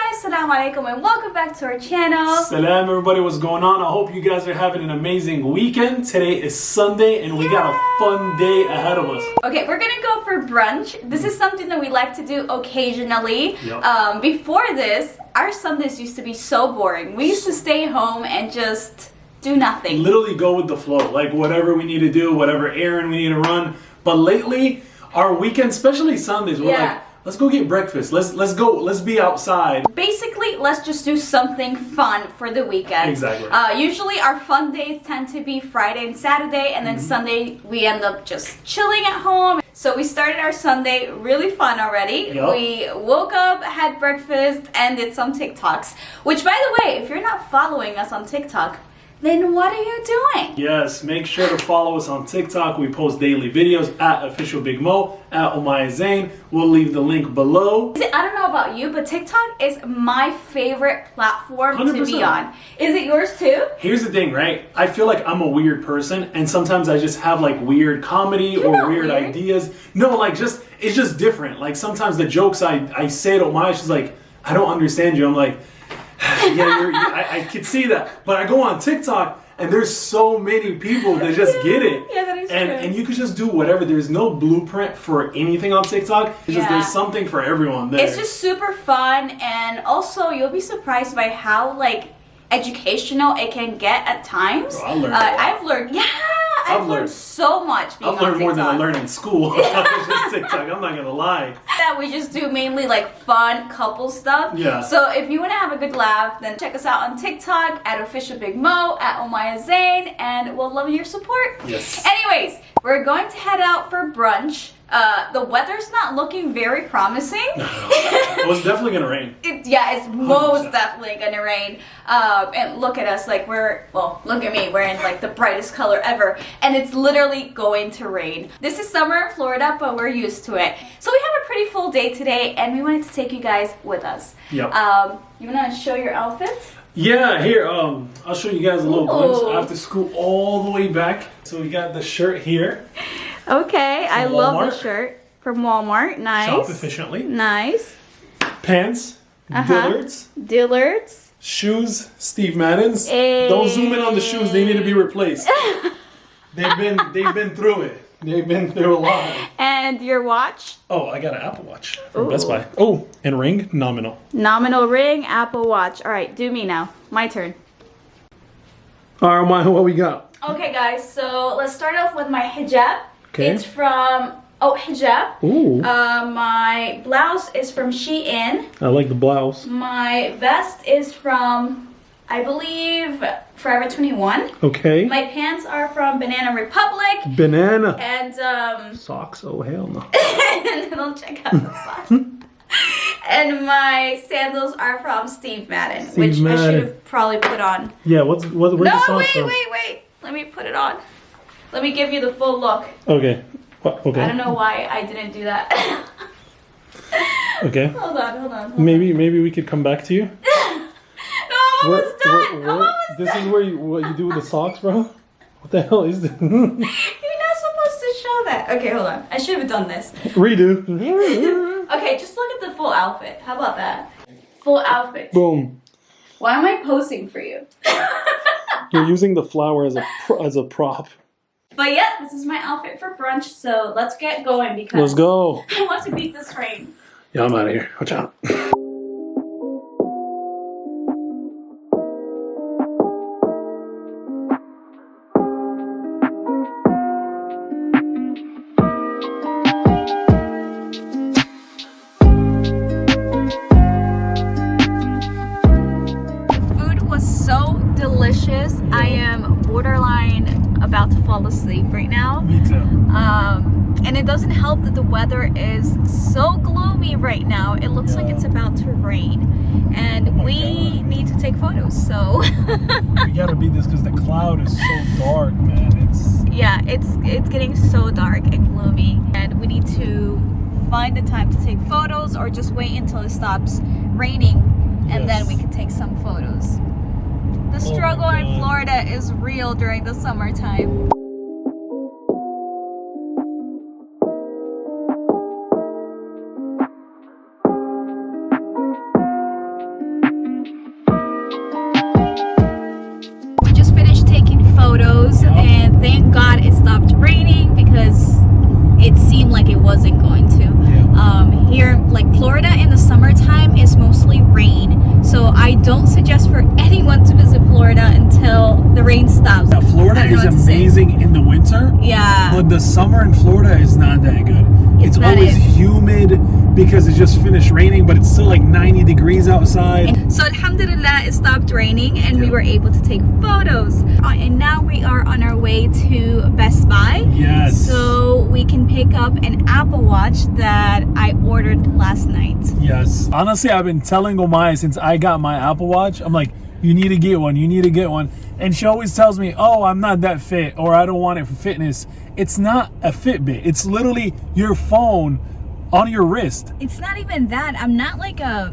guys, Assalamu alaikum and welcome back to our channel. Salam everybody, what's going on? I hope you guys are having an amazing weekend. Today is Sunday and we got a fun day ahead of us. Okay, we're gonna go for brunch. This is something that we like to do occasionally. Yep. Before this, our Sundays used to be so boring. We used to stay home and just do nothing. Literally go with the flow, like whatever we need to do, whatever errand we need to run. But lately, our weekends, especially Sundays, we're like, let's go get breakfast. Let's be outside. Basically, let's just do something fun for the weekend. Exactly. Usually our fun days tend to be Friday and Saturday, and then Sunday we end up just chilling at home. So we started our Sunday really fun already. Yep. We woke up, had breakfast, and did some TikToks. Which, by the way, if you're not following us on TikTok, then what are you doing? Yes, make sure to follow us on TikTok. We post daily videos at @officialbigmo, at Omaya Zein. We'll leave the link below. I don't know about you, but TikTok is my favorite platform 100%. to be on. Is it yours too? Here's the thing, right? I feel like I'm a weird person, and sometimes I just have like weird comedy You're or not weird weird. ideas. No, like it's just different. Like sometimes the jokes I say to Omaya, she's like, I don't understand you. I'm like, I could see that. But I go on TikTok and there's so many people that just get it. Yeah, that is true. And you could just do whatever. There's no blueprint for anything on TikTok. It's just there's something for everyone there. It's just super fun, and also you'll be surprised by how like educational it can get at times. Bro, I learned a lot. I've learned so much being I've learned on more than I TikTok. learned in school. It's just TikTok, I'm not gonna lie. That we just do mainly like fun couple stuff. Yeah. So if you want to have a good laugh, then check us out on TikTok at @officialbigmo, at Omaya Zein, and we'll love your support. Yes. Anyways, we're going to head out for brunch. The weather's not looking very promising. It was definitely gonna rain. It's most 100%. definitely gonna rain. And look at us, like look at me, wearing like the brightest color ever, and it's literally going to rain. This is summer in Florida, but we're used to it. So we have a pretty full day today, and we wanted to take you guys with us. Yep. You wanna show your outfits? Yeah, here, I'll show you guys a little glimpse. Ooh. I have to scoot all the way back. So we got the shirt here. Okay, I love the Walmart. shirt from Walmart. Nice. Shop efficiently. Nice. Pants, Dillard's. Dillard's. Shoes, Steve Madden's. Hey. Don't zoom in on the shoes, they need to be replaced. They've been through it. They've been through a lot. And your watch? Oh, I got an Apple Watch from Ooh. Best Buy. Oh, and ring, nominal. Nominal ring, Apple Watch. All right, do me now. My turn. All right, what we got? Okay, guys, so let's start off with my hijab. Okay. It's from, hijab. Ooh. My blouse is from Shein. I like the blouse. My vest is from, I believe, Forever 21. Okay. My pants are from Banana Republic. Banana. And, Socks? Oh, hell no. and then I'll check out the socks. And my sandals are from Steve Madden, Steve which I Madden. should have probably put on. Yeah, where's the No, socks from? wait. Let me put it on. Let me give you the full look. Okay. Okay. I don't know why I didn't do that. Okay. Hold on. Maybe we could come back to you. No, I'm almost done. I'm almost This done. is what you do with the socks, bro? What the hell is this? You're not supposed to show that. Okay, hold on. I should have done this. Redo. Okay, just look at the full outfit. How about that? Full outfit. Boom. Why am I posing for you? You're using the flower as a prop. But yeah, this is my outfit for brunch, so let's get going because Let's go. I want to beat this rain. Yeah, I'm out of here. Watch out. Food was so delicious. I am borderline about to fall asleep right now. Me too. And it doesn't help that the weather is so gloomy right now. It looks like it's about to rain. And we need to take photos, so We gotta beat this because the cloud is so dark, man. yeah, it's getting so dark and gloomy. And we need to find the time to take photos or just wait until it stops raining and then we can take some photos. The struggle in Florida is real during the summertime. wasn't going to. Here, like Florida in the summertime is mostly rain, so I don't suggest for anyone to visit Florida until the rain stops. Yeah, Florida is amazing in the winter. Yeah. But the summer in Florida is not that good. It's always humid because it just finished raining, but it's still like 90 degrees outside. So alhamdulillah, it stopped raining and we were able to take photos. And now we are on our way to Best Buy. Yes. So we can pick up an Apple Watch that I ordered last night. Yes. Honestly, I've been telling Omaya since I got my Apple Watch, I'm like, you need to get one, you need to get one. And she always tells me, oh, I'm not that fit, or I don't want it for fitness. It's not a Fitbit. It's literally your phone on your wrist. It's not even that. I'm not like I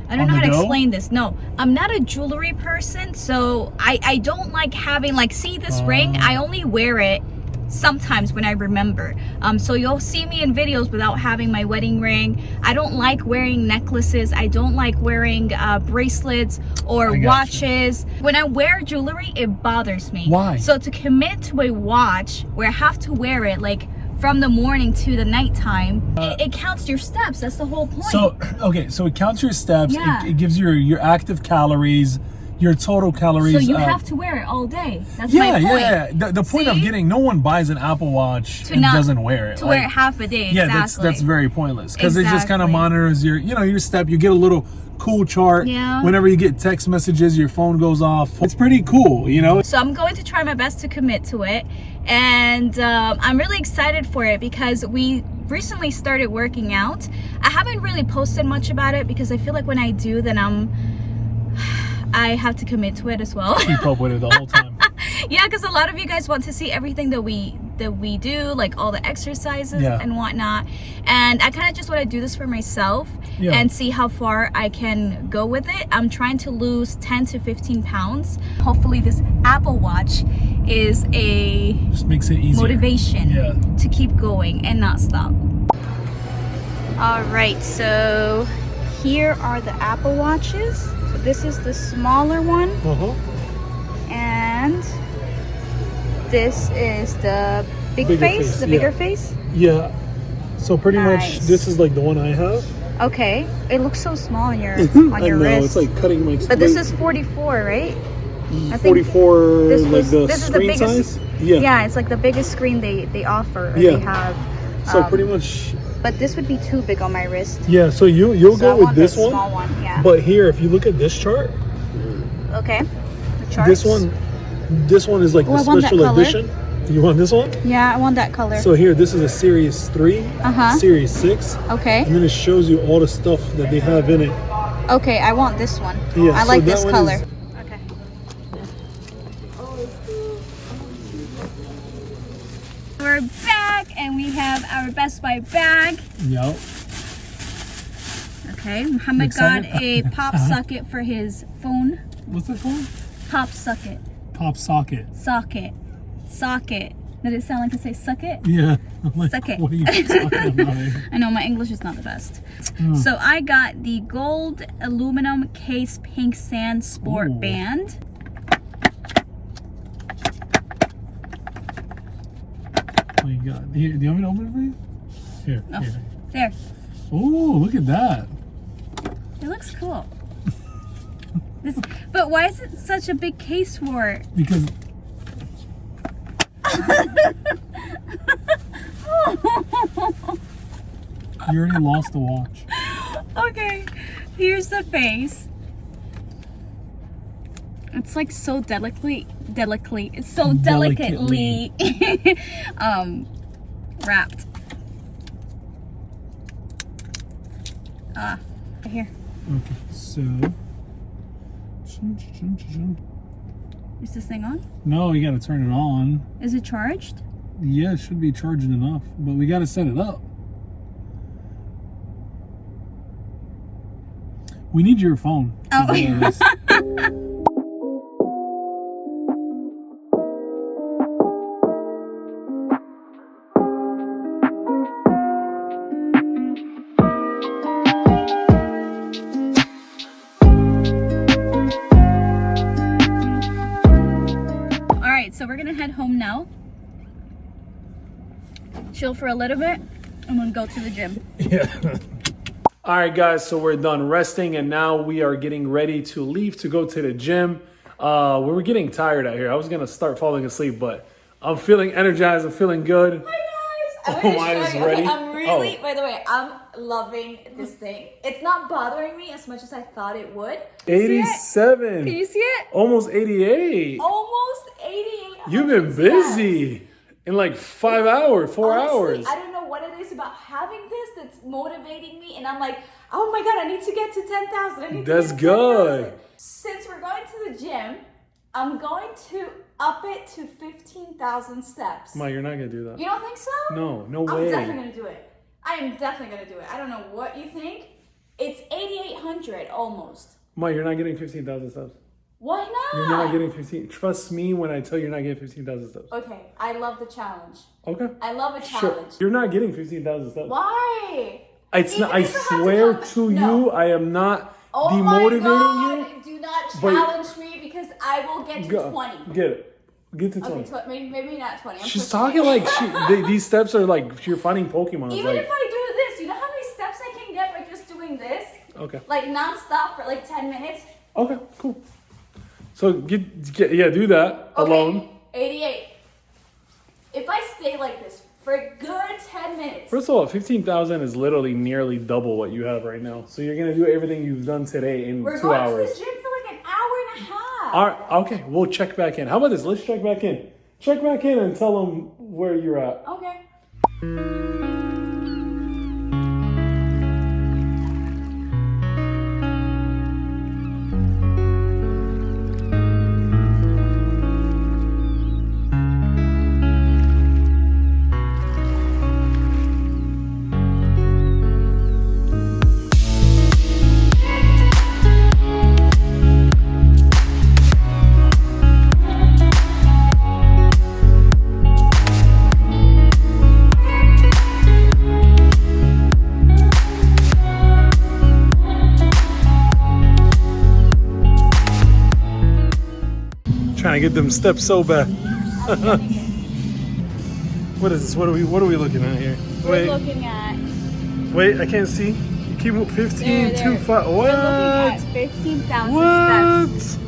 don't know how to explain this. No, I'm not a jewelry person, so I don't like having, like, see this ring? I only wear it sometimes when I remember. So you'll see me in videos without having my wedding ring. I don't like wearing necklaces. I don't like wearing bracelets or watches. When I wear jewelry, it bothers me. Why? So to commit to a watch where I have to wear it like from the morning to the nighttime, it counts your steps. That's the whole point. So okay, so it counts your steps. Yeah. It gives you your active calories, your total calories. So you have to wear it all day. That's my point. Yeah. The point of getting, no one buys an Apple Watch and doesn't wear it. To wear it half a day. Yeah, exactly. that's very pointless because it just kind of monitors your, your step. You get a little cool chart. Yeah. Whenever you get text messages, your phone goes off. It's pretty cool, So I'm going to try my best to commit to it, and I'm really excited for it because we recently started working out. I haven't really posted much about it because I feel like when I do, then I have to commit to it as well. Keep up with it the whole time. Yeah, because a lot of you guys want to see everything that we do, like all the exercises and whatnot. And I kind of just want to do this for myself and see how far I can go with it. I'm trying to lose 10 to 15 pounds. Hopefully this Apple Watch is just makes it easier. Motivation to keep going and not stop. All right, so here are the Apple Watches. So this is the smaller one. And this is the bigger face. Yeah. So pretty much this is like the one I have. Okay. It looks so small on your on your wrist. It's like cutting my. But this is 44, right? I think 44, like the screen size. Yeah, it's like the biggest screen they offer. Or they have. So pretty much. But this would be too big on my wrist. Yeah. So you'll go with this one. Small one. Yeah. But here, if you look at this chart. Okay. The charts. This one is like the special edition. You want this one? Yeah, I want that color. So here, this is a Series 3, Series 6. Okay. And then it shows you all the stuff that they have in it. Okay, I want this one. Yeah, I like this color. Okay. We're back and we have our Best Buy bag. Yep. Okay, Muhammad got a pop socket for his phone. What's that called? Pop socket. Pop socket. Socket. Did it sound like to say suck it? Yeah. I'm like, suck it. What are you talking about? I know my English is not the best. So I got the gold aluminum case pink sand sport band. Oh my god. Here, do you want me to open it for you? Here. Oh, here. there. Oh, look at that. It looks cool. But why is it such a big case for it? Because you already lost the watch. Okay, here's the face. It's like so delicately wrapped. Right here. Okay, so is this thing on? No, you gotta turn it on. Is it charged? Yeah, it should be charging enough, but we gotta set it up. We need your phone. Oh. So we're gonna head home now, chill for a little bit, I'm gonna go to the gym. Yeah. All right, guys, so we're done resting, and now we are getting ready to leave to go to the gym. We were getting tired out here. I was gonna start falling asleep, but I'm feeling energized. I'm feeling good. Hi guys. Omaya's ready. Okay, I'm really, by the way, I'm loving this thing. It's not bothering me as much as I thought it would. 87. Can you see it? Almost 88. Almost 88. You've been busy in like 5 hours, 4 hours. I don't know what it is about having this that's motivating me, and I'm like, oh my god, I need to get to 10,000. That's good. Since we're going to the gym, I'm going to up it to 15,000 steps. Ma, you're not gonna do that. You don't think so? No way. I'm definitely gonna do it. I am definitely gonna do it. I don't know what you think. It's 8,800 almost. Ma, you're not getting 15,000 steps. Why not? You're not getting 15. Trust me when I tell you you're not getting 15,000 steps. Okay, I love the challenge. Okay. I love a challenge. Sure. You're not getting 15,000 steps. Why? It's not. I swear to you, I am not demotivating you. Do not challenge me because I will get to 20. Get it. Get to 20. Okay, maybe not 20. She's talking like these steps are like you're finding Pokemon. Even like, if I do this, you know how many steps I can get by just doing this? Okay. Like non-stop for like 10 minutes? Okay, cool. So do that alone. 88. If I stay like this for a good 10 minutes. First of all, 15,000 is literally nearly double what you have right now. So you're gonna do everything you've done today in 2 hours. We're going to the gym for like an hour and a half. All right, okay, we'll check back in. How about this? Let's check back in. Check back in and tell them where you're at. Okay. Trying to get them steps so bad. What is this? What are we looking at here? We're looking at. Wait, I can't see. You keep 15 to 5. What? We're looking at 15,000 steps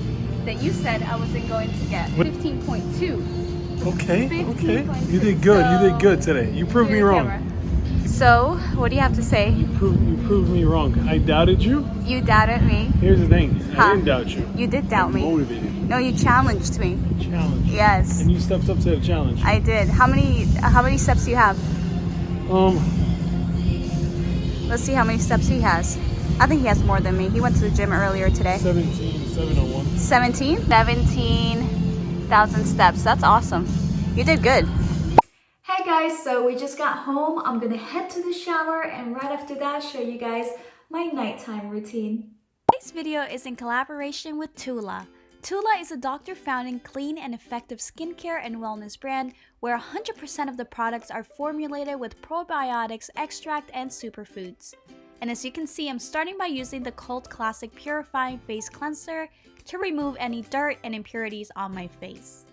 that you said I wasn't going to get. 15.2. Okay. 15.2. You did good. You did good today. You proved me wrong. So, what do you have to say? You proved me wrong. I doubted you. You doubted me. Here's the thing. I didn't doubt you. You did doubt me. Motivated you. No, you challenged me. Challenge. Yes. And you stepped up to the challenge. I did. How many steps do you have? Let's see how many steps he has. I think he has more than me. He went to the gym earlier today. 701. 17? 17,000 steps. That's awesome. You did good. Hey guys, so we just got home. I'm gonna head to the shower and right after that show you guys my nighttime routine. Today's video is in collaboration with Tula. Tula is a doctor-founded clean and effective skincare and wellness brand where 100% of the products are formulated with probiotics, extract, and superfoods. And as you can see, I'm starting by using the Cult Classic Purifying Face Cleanser to remove any dirt and impurities on my face.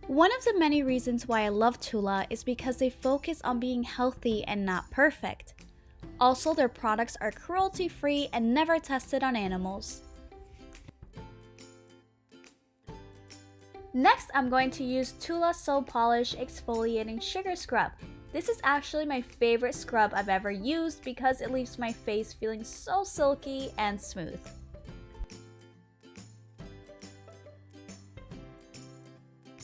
One of the many reasons why I love Tula is because they focus on being healthy and not perfect. Also, their products are cruelty-free and never tested on animals. Next, I'm going to use Tula Soap Polish Exfoliating Sugar Scrub. This is actually my favorite scrub I've ever used because it leaves my face feeling so silky and smooth.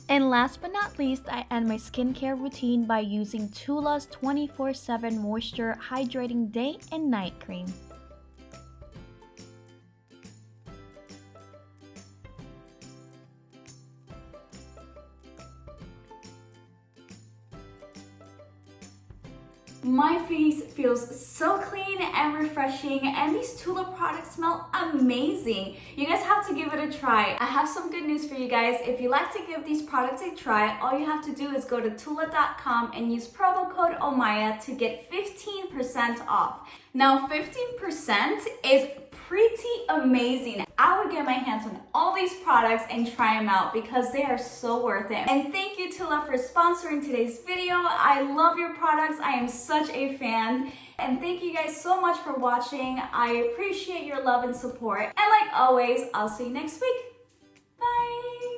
And last but not least, I end my skincare routine by using Tula's 24/7 Moisture Hydrating Day and Night Cream. My face feels so clean and refreshing, and these Tula products smell amazing. You guys have to give it a try. I have some good news for you guys. If you like to give these products a try, all you have to do is go to Tula.com and use promo code Omaya to get 15% off. Now 15% is pretty amazing. I would get my hands on all these products and try them out because they are so worth it. And thank you, Tula, for sponsoring today's video. I love your products. I am such a fan. And thank you guys so much for watching. I appreciate your love and support. And like always, I'll see you next week. Bye.